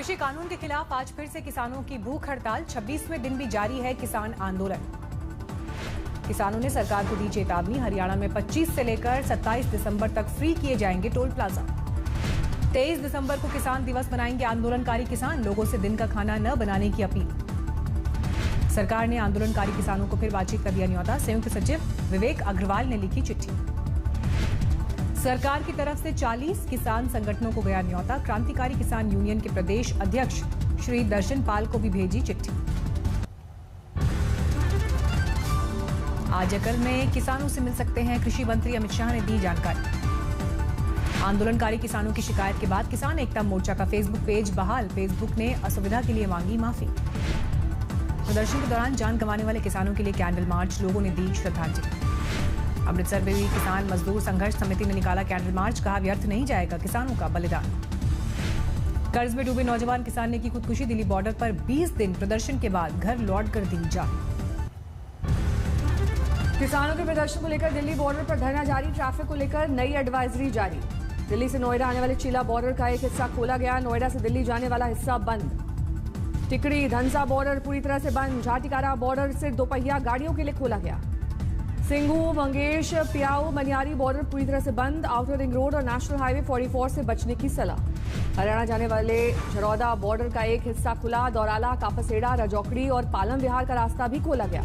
कृषि कानून के खिलाफ आज फिर से किसानों की भूख हड़ताल। 26वें दिन भी जारी है किसान आंदोलन। किसानों ने सरकार को दी चेतावनी। हरियाणा में 25 से लेकर 27 दिसंबर तक फ्री किए जाएंगे टोल प्लाजा। 23 दिसंबर को किसान दिवस मनाएंगे आंदोलनकारी किसान। लोगों से दिन का खाना न बनाने की अपील। सरकार ने आंदोलनकारी किसानों को फिर बातचीत का दिया न्योता। संयुक्त सचिव विवेक अग्रवाल ने लिखी चिट्ठी। सरकार की तरफ से 40 किसान संगठनों को गया न्योता। क्रांतिकारी किसान यूनियन के प्रदेश अध्यक्ष श्री दर्शन पाल को भी भेजी चिट्ठी। आज अकल में किसानों से मिल सकते हैं कृषि मंत्री अमित शाह ने दी जानकारी। आंदोलनकारी किसानों की शिकायत के बाद किसान एकता मोर्चा का फेसबुक पेज बहाल। फेसबुक ने असुविधा के लिए मांगी माफी। प्रदर्शन के दौरान जान गंवाने वाले किसानों के लिए कैंडल मार्च। लोगों ने दी श्रद्धांजलि। अमृतसर में भी किसान मजदूर संघर्ष समिति ने निकाला कैंडल मार्च। कहा व्यर्थ नहीं जाएगा किसानों का बलिदान। कर्ज में डूबे नौजवान किसान ने की खुदकुशी। दिल्ली बॉर्डर पर 20 दिन प्रदर्शन के बाद घर लौट कर दी जान। किसानों के प्रदर्शन को लेकर दिल्ली बॉर्डर पर धरना जारी। ट्रैफिक को लेकर नई एडवाइजरी जारी। दिल्ली से नोएडा आने वाले चीला बॉर्डर का एक हिस्सा खोला गया। नोएडा से दिल्ली जाने वाला हिस्सा बंद। टिकरी धनसा बॉर्डर पूरी तरह से बंद। झाटिकारा बॉर्डर से दोपहिया गाड़ियों के लिए खोला गया। सिंगू मंगेश पियाऊ मनियारी बॉर्डर पूरी तरह से बंद। आउटर रिंग रोड और नेशनल हाईवे 44 से बचने की सलाह। हरियाणा जाने वाले झरौदा बॉर्डर का एक हिस्सा खुला। दौराला, कापसेड़ा, रजौकड़ी और पालम विहार का रास्ता भी खोला गया।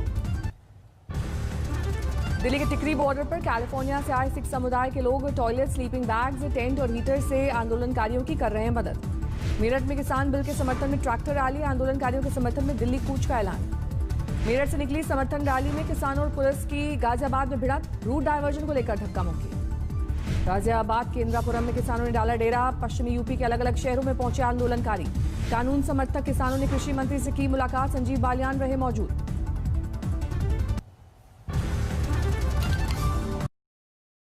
दिल्ली के टिकरी बॉर्डर पर कैलिफोर्निया से आए सिख समुदाय के लोग टॉयलेट, स्लीपिंग बैग्स, टेंट और हीटर से आंदोलनकारियों की कर रहे हैं मदद। मेरठ में किसान बिल के समर्थन में ट्रैक्टर रैली। आंदोलनकारियों के समर्थन में दिल्ली कूच का ऐलान। मेरठ से निकली समर्थन रैली में किसानों और पुलिस की गाजियाबाद में भिड़ंत। रूट डायवर्जन को लेकर धक्का मुक्की। गाजियाबाद के इंदिरापुरम में किसानों ने डाला डेरा। पश्चिमी यूपी के अलग अलग शहरों में पहुंचे आंदोलनकारी। कानून समर्थक किसानों ने कृषि मंत्री से की मुलाकात। संजीव बालियान रहे मौजूद।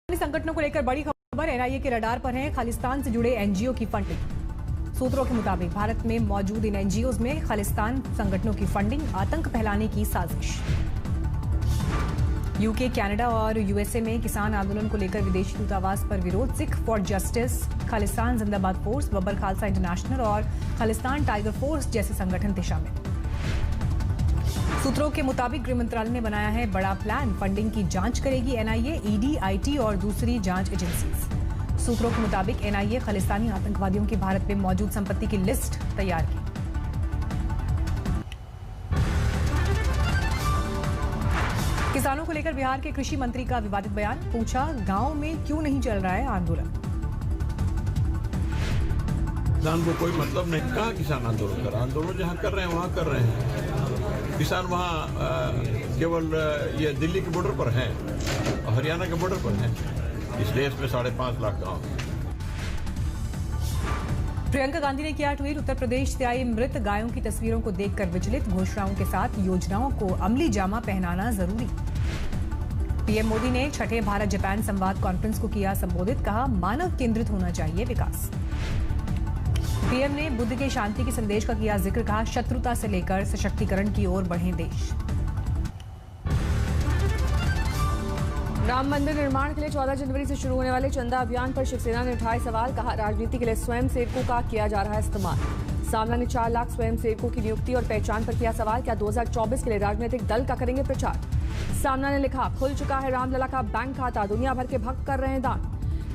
संगठनों को लेकर बड़ी खबर। एनआईए के रडार पर है खालिस्तान से जुड़े एनजीओ की फंडिंग। सूत्रों के मुताबिक भारत में मौजूद इन एनजीओज में खालिस्तान संगठनों की फंडिंग, आतंक फैलाने की साजिश। यूके, कनाडा और यूएसए में किसान आंदोलन को लेकर विदेशी दूतावास पर विरोध। सिख फॉर जस्टिस, खालिस्तान जिंदाबाद फोर्स, बब्बर खालसा इंटरनेशनल और खालिस्तान टाइगर फोर्स जैसे संगठन थे शामिल। सूत्रों के मुताबिक गृह मंत्रालय ने बनाया है बड़ा प्लान। फंडिंग की जांच करेगी एनआईए, ईडी, आईटी और दूसरी जांच एजेंसीज। सूत्रों के मुताबिक एनआईए खालिस्तानी आतंकवादियों की भारत में मौजूद संपत्ति की लिस्ट तैयार की। किसानों को लेकर बिहार के कृषि मंत्री का विवादित बयान। पूछा, गांव में क्यों नहीं चल रहा है आंदोलन। किसान को कोई मतलब नहीं। कहाँ किसान आंदोलन कर रहे हैं? आंदोलन जहाँ कर रहे हैं वहाँ कर रहे हैं। किसान वहाँ केवल ये दिल्ली के बॉर्डर पर हैं, हरियाणा के बॉर्डर पर हैं। इस देश में 5.5 लाख गाँव। प्रियंका गांधी ने किया ट्वीट। उत्तर प्रदेश से आई मृत गायों की तस्वीरों को देखकर विचलित। घोषणाओं के साथ योजनाओं को अमली जामा पहनाना जरूरी। पीएम मोदी ने छठे भारत जापान संवाद कॉन्फ्रेंस को किया संबोधित। कहा, मानव केंद्रित होना चाहिए विकास। पीएम ने बुद्ध के शांति के संदेश का किया जिक्र। कहा, शत्रुता से लेकर सशक्तिकरण की ओर बढ़े देश। राम मंदिर निर्माण के लिए 14 जनवरी से शुरू होने वाले चंदा अभियान पर शिवसेना ने उठाए सवाल। कहा, राजनीति के लिए स्वयं सेवकों का किया जा रहा है इस्तेमाल। सामना ने 4 लाख स्वयं सेवकों की नियुक्ति और पहचान पर किया सवाल। क्या 2024 के लिए राजनीतिक दल का करेंगे प्रचार। सामना ने लिखा, खुल चुका है रामलला का बैंक खाता। दुनिया भर के भक्त कर रहे हैं दान।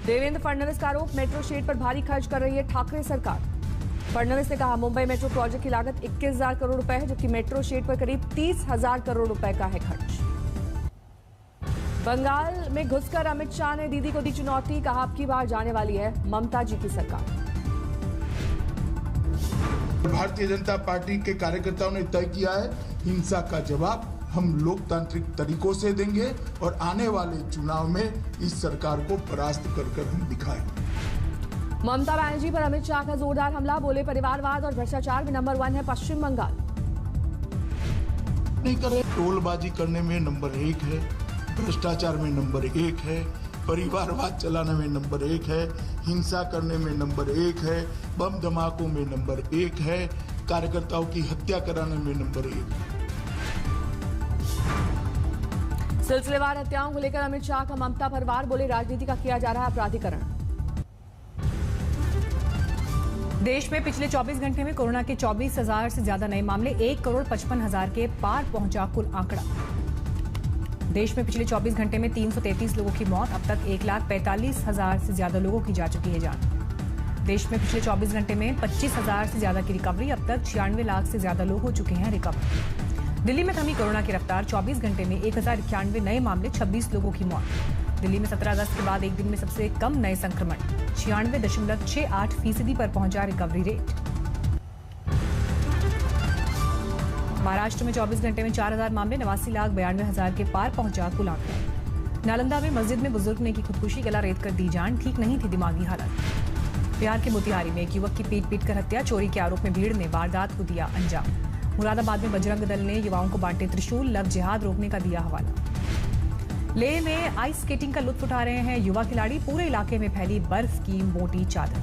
देवेंद्र फडणवीस का आरोप, मेट्रो शेड पर भारी खर्च कर रही है ठाकरे सरकार। फडणवीस ने कहा, मुंबई मेट्रो प्रोजेक्ट की लागत 21,000 करोड़ रुपए है, जबकि मेट्रो शेड पर करीब 30,000 करोड़ रुपए का है खर्च। बंगाल में घुसकर अमित शाह ने दीदी को दी चुनौती। कहा, अब की बार जाने वाली है ममता जी की सरकार। भारतीय जनता पार्टी के कार्यकर्ताओं ने तय किया है, हिंसा का जवाब हम लोकतांत्रिक तरीकों से देंगे और आने वाले चुनाव में इस सरकार को परास्त कर हम दिखाएंगे। ममता बनर्जी पर अमित शाह का जोरदार हमला। बोले, परिवारवाद और भ्रष्टाचार में नंबर 1 है पश्चिम बंगाल। नहीं करे, टोलबाजी करने में नंबर 1 है, भ्रष्टाचार में नंबर 1 है, परिवारवाद चलाने में नंबर 1 है, हिंसा करने में नंबर 1 है, बम धमाकों में नंबर 1 है, कार्यकर्ताओं की हत्या कराने में नंबर 1 है। सिलसिलेवार हत्याओं को लेकर अमित शाह का ममता पर वार। बोले, राजनीति का किया जा रहा है अपराधीकरण। देश में पिछले 24 घंटे में कोरोना के 24,000 से ज्यादा नए मामले, 1,55,00,000 के पार पहुंचा कुल आंकड़ा। देश में पिछले 24 घंटे में 333 लोगों की मौत, अब तक 1,45,000 से ज्यादा लोगों की जा चुकी है जान। देश में पिछले 24 घंटे में 25,000 से ज्यादा की रिकवरी, अब तक 96 लाख से ज्यादा लोग हो चुके हैं रिकवर। दिल्ली में थमी कोरोना की रफ्तार, 24 घंटे में 1,091 नए मामले, 26 लोगों की मौत। दिल्ली में 17 अगस्त के बाद एक दिन में सबसे कम नए संक्रमण, 96.68% पर पहुंचा रिकवरी रेट। महाराष्ट्र में 24 घंटे में 4,000 मामले, 89,92,000 के पार पहुंचा कुल आंकड़ा। नालंदा में मस्जिद में बुजुर्ग ने की खुदकुशी, गला रेत कर दी जान, ठीक नहीं थी दिमागी हालत। बिहार के मोतिहारी में एक युवक की पीट कर हत्या, चोरी के आरोप में भीड़ ने वारदात को दिया अंजाम। मुरादाबाद में बजरंग दल ने युवाओं को बांटे त्रिशूल, लव जिहाद रोकने का दिया हवाला। लेह में आइस स्केटिंग का लुत्फ उठा रहे हैं युवा खिलाड़ी, पूरे इलाके में फैली बर्फ की मोटी चादर।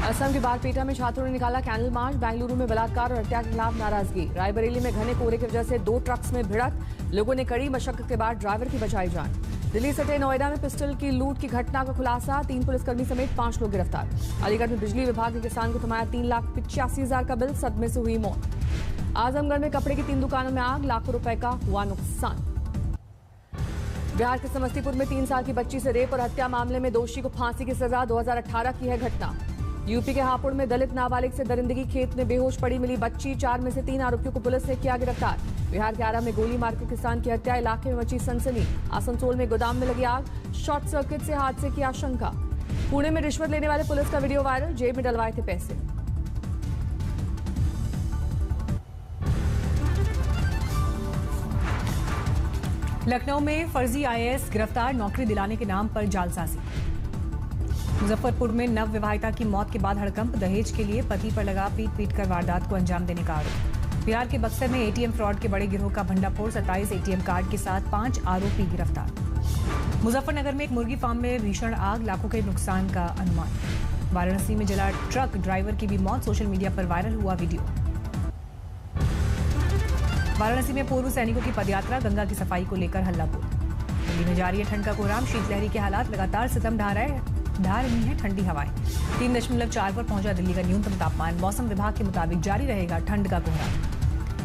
असम के बारपेटा में छात्रों ने निकाला कैंडल मार्च, बेंगलुरु में बलात्कार और हत्या के खिलाफ नाराजगी। रायबरेली में घने कोहरे की वजह से 2 ट्रक्स में भिड़ंत, लोगों ने कड़ी मशक्कत के बाद ड्राइवर की बचाई जान। दिल्ली सटे नोएडा में पिस्टल की लूट की घटना का खुलासा, 3 पुलिसकर्मी समेत 5 लोग गिरफ्तार। अलीगढ़ में बिजली विभाग ने किसान को थमाया 3,85,000 का बिल, सदमे से हुई मौत। आजमगढ़ में कपड़े की 3 दुकानों में आग, लाखों रुपए का हुआ नुकसान। बिहार के समस्तीपुर में 3 साल की बच्ची से रेप और हत्या मामले में दोषी को फांसी की सजा, 2018 की है घटना। यूपी के हापुड़ में दलित नाबालिग से दरिंदगी, खेत में बेहोश पड़ी मिली बच्ची, 4 में से 3 आरोपियों को पुलिस ने किया गिरफ्तार। बिहार के आरा में गोली मारकर किसान की हत्या, इलाके में मची सनसनी। आसनसोल में गोदाम में लगी आग, शॉर्ट सर्किट से हादसे की आशंका। पुणे में रिश्वत लेने वाले पुलिस का वीडियो वायरल, जेब में डलवाए थे पैसे। लखनऊ में फर्जी IAS गिरफ्तार, नौकरी दिलाने के नाम पर जालसाजी। मुजफ्फरपुर में नव विवाहिता की मौत के बाद हड़कंप, दहेज के लिए पति पर लगा पीट कर वारदात को अंजाम देने का आरोप। बिहार के बक्सर में ATM फ्रॉड के बड़े गिरोह का भंडाफोड़, 27 ATM कार्ड के साथ 5 आरोपी गिरफ्तार। मुजफ्फरनगर में एक मुर्गी फार्म में भीषण आग, लाखों के नुकसान का अनुमान। वाराणसी में जला ट्रक, ड्राइवर की भी मौत, सोशल मीडिया पर वायरल हुआ वीडियो। वाराणसी में पूर्व सैनिकों की पदयात्रा, गंगा की सफाई को लेकर हल्ला बोल। दिल्ली में जारी है ठंड का कोहराम, शीतलहरी के हालात लगातार सितम ढा रही है ठंडी हवाएं। 3.4 पर पहुंचा दिल्ली का न्यूनतम तापमान, मौसम विभाग के मुताबिक जारी रहेगा ठंड का कोहराम।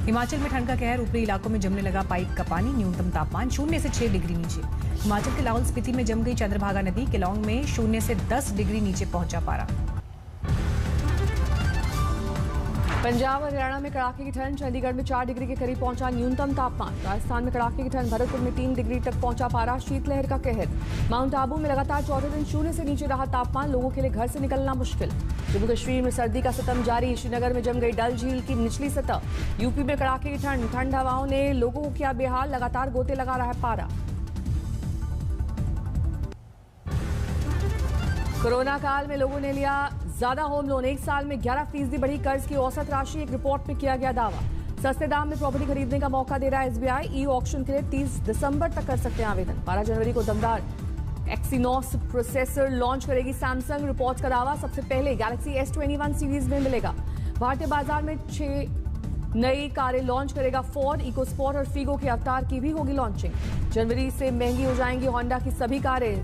हिमाचल में ठंड का कहर, ऊपरी इलाकों में जमने लगा पाइप का पानी, न्यूनतम तापमान 0 से 6 डिग्री नीचे। हिमाचल के लाहौल स्पीति में जम गई चंद्रभागा नदी, केलांग में 0 से 10 डिग्री नीचे पहुंचा पारा। पंजाब और हरियाणा में कड़ाके की ठंड, चंडीगढ़ में 4 डिग्री के करीब पहुंचा न्यूनतम तापमान। राजस्थान में कड़ाके की ठंड, भरतपुर में 3 डिग्री तक पहुंचा पारा, शीतलहर का कहर। माउंट आबू में लगातार 14 दिन 0 से नीचे रहा तापमान, लोगों के लिए घर से निकलना मुश्किल। जम्मू कश्मीर में सर्दी का सितम जारी, श्रीनगर में जम गई डल झील की निचली सतह। यूपी में कड़ाके की ठंड, ठंड हवाओं ने लोगों को किया बेहाल, लगातार गोते लगा रहा है पारा। कोरोना काल में लोगों ने लिया ज्यादा होम लोन, 1 साल में 11% बढ़ी कर्ज की औसत राशि, एक रिपोर्ट में किया गया दावा। सस्ते दाम में प्रॉपर्टी खरीदने का मौका दे रहा है SBI, ई ऑक्शन के लिए 30 दिसंबर तक कर सकते हैं आवेदन। 12 जनवरी को दमदार एक्सिनोस प्रोसेसर लॉन्च करेगी सैमसंग, रिपोर्ट्स का दावा, सबसे पहले गैलेक्सी S21 सीरीज में मिलेगा। भारतीय बाजार में 6 नई कारें लॉन्च करेगा फोर्ड, इकोस्पोर्ट और फीगो के अवतार की भी होगी लॉन्चिंग। जनवरी से महंगी हो जाएंगी होंडा की सभी कारें,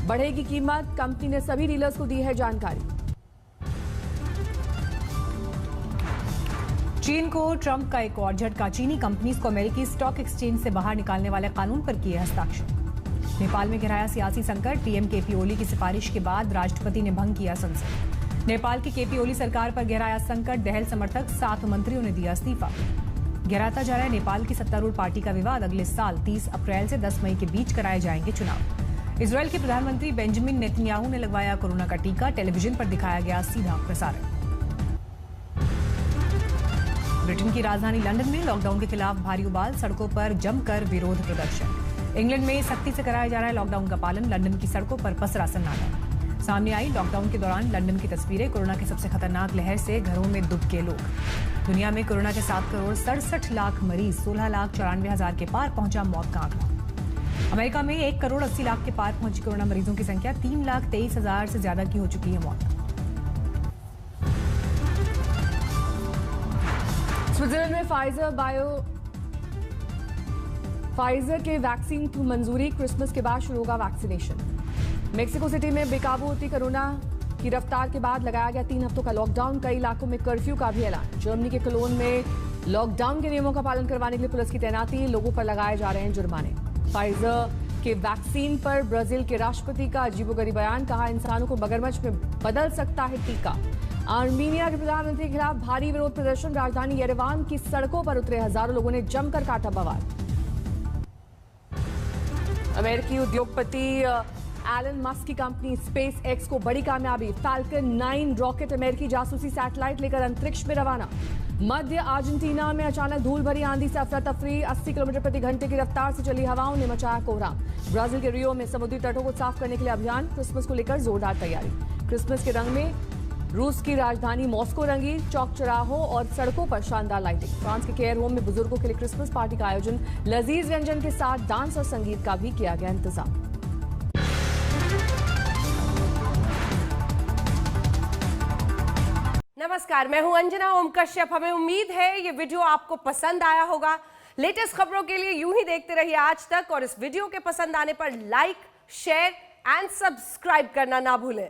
बढ़ेगी कीमत, कंपनी ने सभी डीलर्स को दी है जानकारी। चीन को ट्रंप का एक और झटका, चीनी कंपनीज को अमेरिकी स्टॉक एक्सचेंज से बाहर निकालने वाले कानून पर किए हस्ताक्षर। नेपाल में गहराया सियासी संकट, PM KP ओली की सिफारिश के बाद राष्ट्रपति ने भंग किया संसद। नेपाल की KP ओली सरकार पर गहराया संकट, दहल समर्थक 7 मंत्रियों ने दिया इस्तीफा। गहराता जा रहा है नेपाल की सत्तारूढ़ पार्टी का विवाद, अगले साल 30 अप्रैल से 10 मई के बीच कराए जाएंगे चुनाव। इजरायल के प्रधानमंत्री बेंजामिन नेतन्याहू ने लगवाया कोरोना का टीका, टेलीविजन पर दिखाया गया सीधा प्रसारण। ब्रिटेन की राजधानी लंदन में लॉकडाउन के खिलाफ भारी उबाल, सड़कों पर जमकर विरोध प्रदर्शन। इंग्लैंड में सख्ती से कराया जा रहा है लॉकडाउन का पालन, लंदन की सड़कों पर पसरा सन्नाटा। सामने आई लॉकडाउन के दौरान लंदन की तस्वीरें, कोरोना की सबसे खतरनाक लहर से घरों में दुबके लोग। दुनिया में कोरोना के 7 करोड़ 67 लाख मरीज, 16,94,000 के पार पहुंचा मौत का आंकड़ा। अमेरिका में 1 करोड़ 80 लाख के पार पहुंची कोरोना मरीजों की संख्या, 3,23,000 से ज्यादा की हो चुकी है मौत। स्विट्जरलैंड में फाइजर के वैक्सीन की मंजूरी, क्रिसमस के बाद शुरू होगा वैक्सीनेशन। मेक्सिको सिटी में बेकाबू होती कोरोना की रफ्तार के बाद लगाया गया 3 हफ्तों का लॉकडाउन। कई इलाकों में कर्फ्यू का भी ऐलान। जर्मनी के कोलोन में लॉकडाउन के नियमों का पालन करवाने के लिए पुलिस की तैनाती। लोगों पर लगाए जा रहे हैं जुर्माने। फाइजर के वैक्सीन पर ब्राजील के राष्ट्रपति का अजीबोगरीब बयान। कहा, इंसानों को मगरमच्छ में बदल सकता है टीका। आर्मीनिया के प्रधानमंत्री के खिलाफ भारी विरोध प्रदर्शन। राजधानी येरेवान की सड़कों पर उतरे हजारों लोगों ने जमकर काटा बवाल। अमेरिकी उद्योगपति एलन मस्क की कंपनी स्पेस एक्स को बड़ी कामयाबी। फैल्कन 9 रॉकेट अमेरिकी जासूसी सैटेलाइट लेकर अंतरिक्ष में रवाना। मध्य अर्जेंटीना में अचानक धूल भरी आंधी से अफरा तफरी। 80 किलोमीटर प्रति घंटे की रफ्तार से चली हवाओं ने मचाया कोहराम। ब्राजील के रियो में समुद्री तटों को साफ करने के लिए अभियान। क्रिसमस को लेकर जोरदार तैयारी। क्रिसमस के रंग में रूस की राजधानी मॉस्को रंगी। चौक चौराहों और सड़कों पर शानदार लाइटिंग। फ्रांस के केयर होम में बुजुर्गों के लिए क्रिसमस पार्टी का आयोजन। लजीज व्यंजन के साथ डांस और संगीत का भी किया गया इंतजाम। नमस्कार, मैं हूं अंजना ओम कश्यप। हमें उम्मीद है ये वीडियो आपको पसंद आया होगा। लेटेस्ट खबरों के लिए यूं ही देखते रहिए आज तक और इस वीडियो के पसंद आने पर लाइक, शेयर एंड सब्सक्राइब करना ना भूलें।